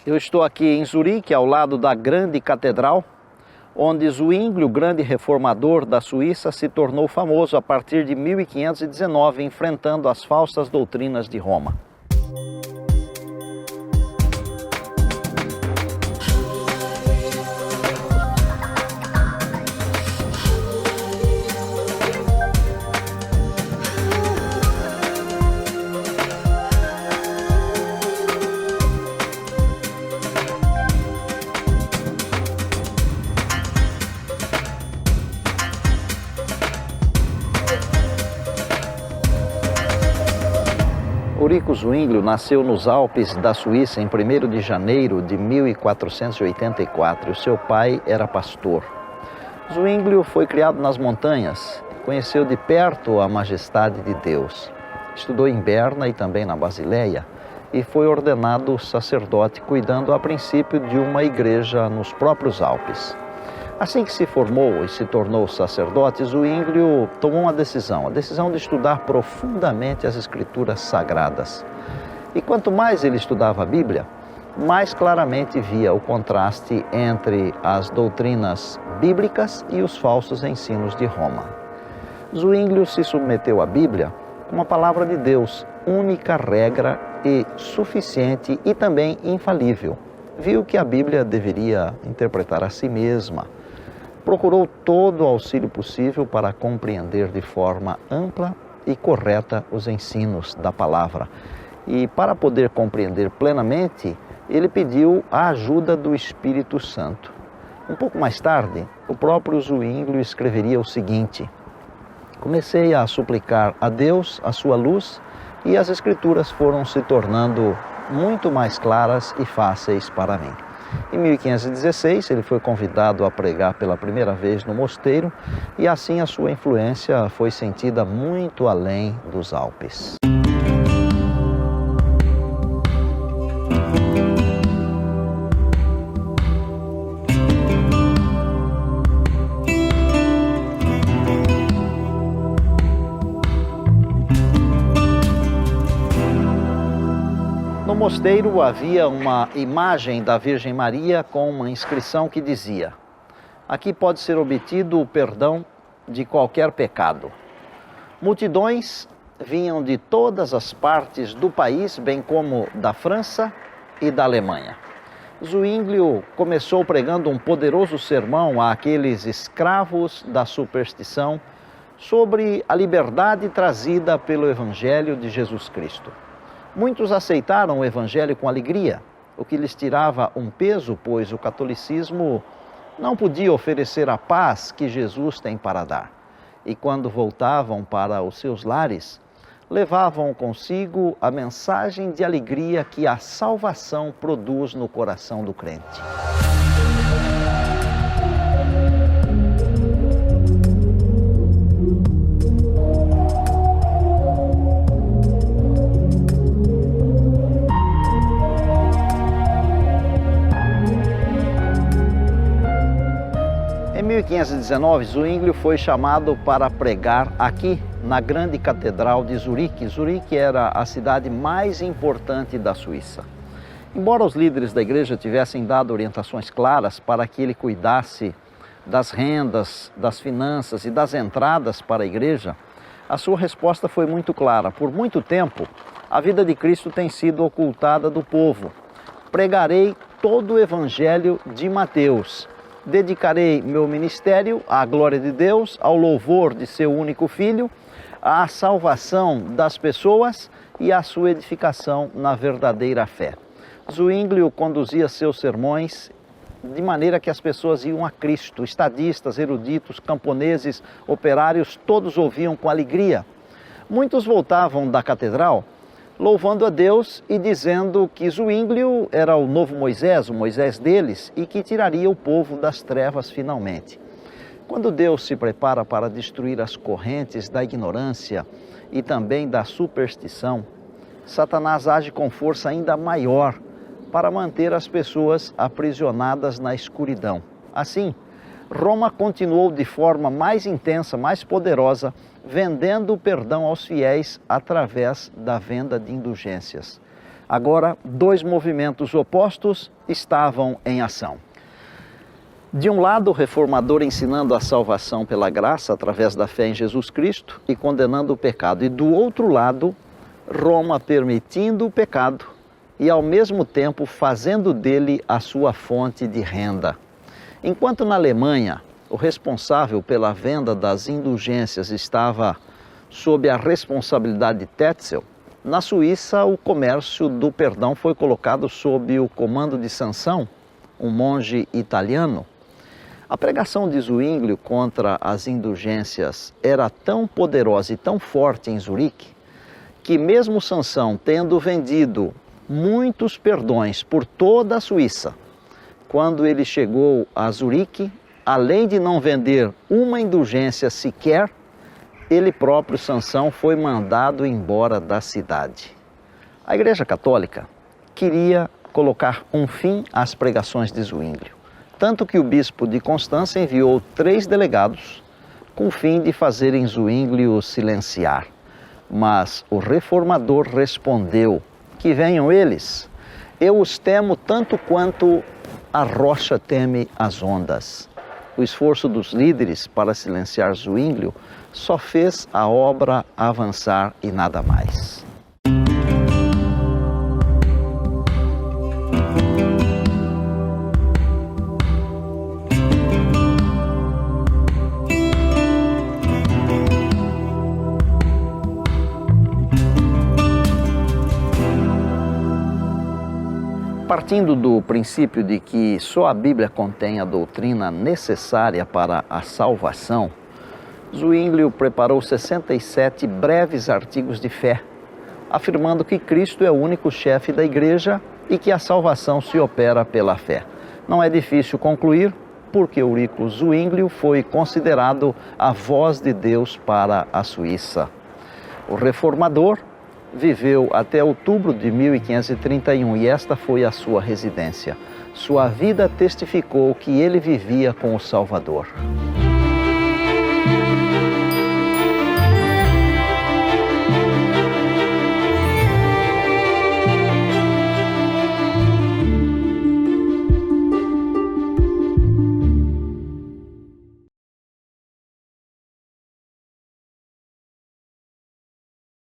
Eu estou aqui em Zurique, ao lado da grande catedral, onde Zwingli, o grande reformador da Suíça, se tornou famoso a partir de 1519, enfrentando as falsas doutrinas de Roma. Ulrico Zwingli nasceu nos Alpes da Suíça em 1º de janeiro de 1484. O seu pai era pastor. Zwingli foi criado nas montanhas, conheceu de perto a majestade de Deus. Estudou em Berna e também na Basileia e foi ordenado sacerdote, cuidando a princípio de uma igreja nos próprios Alpes. Assim que se formou e se tornou sacerdote, Zwingli tomou uma decisão, a decisão de estudar profundamente as Escrituras Sagradas. E quanto mais ele estudava a Bíblia, mais claramente via o contraste entre as doutrinas bíblicas e os falsos ensinos de Roma. Zwingli se submeteu à Bíblia como a palavra de Deus, única regra e suficiente e também infalível. Viu que a Bíblia deveria interpretar a si mesma. Procurou todo o auxílio possível para compreender de forma ampla e correta os ensinos da palavra. E para poder compreender plenamente, ele pediu a ajuda do Espírito Santo. Um pouco mais tarde, o próprio Zwingli escreveria o seguinte: comecei a suplicar a Deus a sua luz e as Escrituras foram se tornando muito mais claras e fáceis para mim. Em 1516, ele foi convidado a pregar pela primeira vez no mosteiro e assim a sua influência foi sentida muito além dos Alpes. No mosteiro havia uma imagem da Virgem Maria com uma inscrição que dizia: aqui pode ser obtido o perdão de qualquer pecado. Multidões vinham de todas as partes do país, bem como da França e da Alemanha. Zwingli começou pregando um poderoso sermão àqueles escravos da superstição sobre a liberdade trazida pelo Evangelho de Jesus Cristo. Muitos aceitaram o Evangelho com alegria, o que lhes tirava um peso, pois o catolicismo não podia oferecer a paz que Jesus tem para dar. E quando voltavam para os seus lares, levavam consigo a mensagem de alegria que a salvação produz no coração do crente. Em 1519, Zwingli foi chamado para pregar aqui na grande catedral de Zurique. Zurique era a cidade mais importante da Suíça. Embora os líderes da igreja tivessem dado orientações claras para que ele cuidasse das rendas, das finanças e das entradas para a igreja, a sua resposta foi muito clara. Por muito tempo, a vida de Cristo tem sido ocultada do povo. Pregarei todo o evangelho de Mateus. Dedicarei meu ministério à glória de Deus, ao louvor de seu único Filho, à salvação das pessoas e à sua edificação na verdadeira fé. Zwingli conduzia seus sermões de maneira que as pessoas iam a Cristo. Estadistas, eruditos, camponeses, operários, todos ouviam com alegria. Muitos voltavam da catedral louvando a Deus e dizendo que Zwingli era o novo Moisés, o Moisés deles, e que tiraria o povo das trevas finalmente. Quando Deus se prepara para destruir as correntes da ignorância e também da superstição, Satanás age com força ainda maior para manter as pessoas aprisionadas na escuridão. Assim, Roma continuou de forma mais intensa, mais poderosa, vendendo o perdão aos fiéis através da venda de indulgências. Agora, dois movimentos opostos estavam em ação. De um lado, o reformador ensinando a salvação pela graça através da fé em Jesus Cristo e condenando o pecado. E do outro lado, Roma permitindo o pecado e ao mesmo tempo fazendo dele a sua fonte de renda. Enquanto na Alemanha, o responsável pela venda das indulgências estava sob a responsabilidade de Tetzel, na Suíça o comércio do perdão foi colocado sob o comando de Sansão, um monge italiano. A pregação de Zwinglio contra as indulgências era tão poderosa e tão forte em Zurique, que mesmo Sansão tendo vendido muitos perdões por toda a Suíça, quando ele chegou a Zurique, além de não vender uma indulgência sequer, ele próprio, Sansão, foi mandado embora da cidade. A Igreja Católica queria colocar um fim às pregações de Zwinglio, tanto que o bispo de Constança enviou 3 delegados com o fim de fazerem Zwinglio silenciar. Mas o reformador respondeu: que venham eles, eu os temo tanto quanto a rocha teme as ondas. O esforço dos líderes para silenciar Zwinglio só fez a obra avançar e nada mais. Partindo do princípio de que só a Bíblia contém a doutrina necessária para a salvação, Zwinglio preparou 67 breves artigos de fé, afirmando que Cristo é o único chefe da Igreja e que a salvação se opera pela fé. Não é difícil concluir, porque Eurico Zwinglio foi considerado a voz de Deus para a Suíça. O reformador viveu até outubro de 1531 e esta foi a sua residência. Sua vida testificou que ele vivia com o Salvador.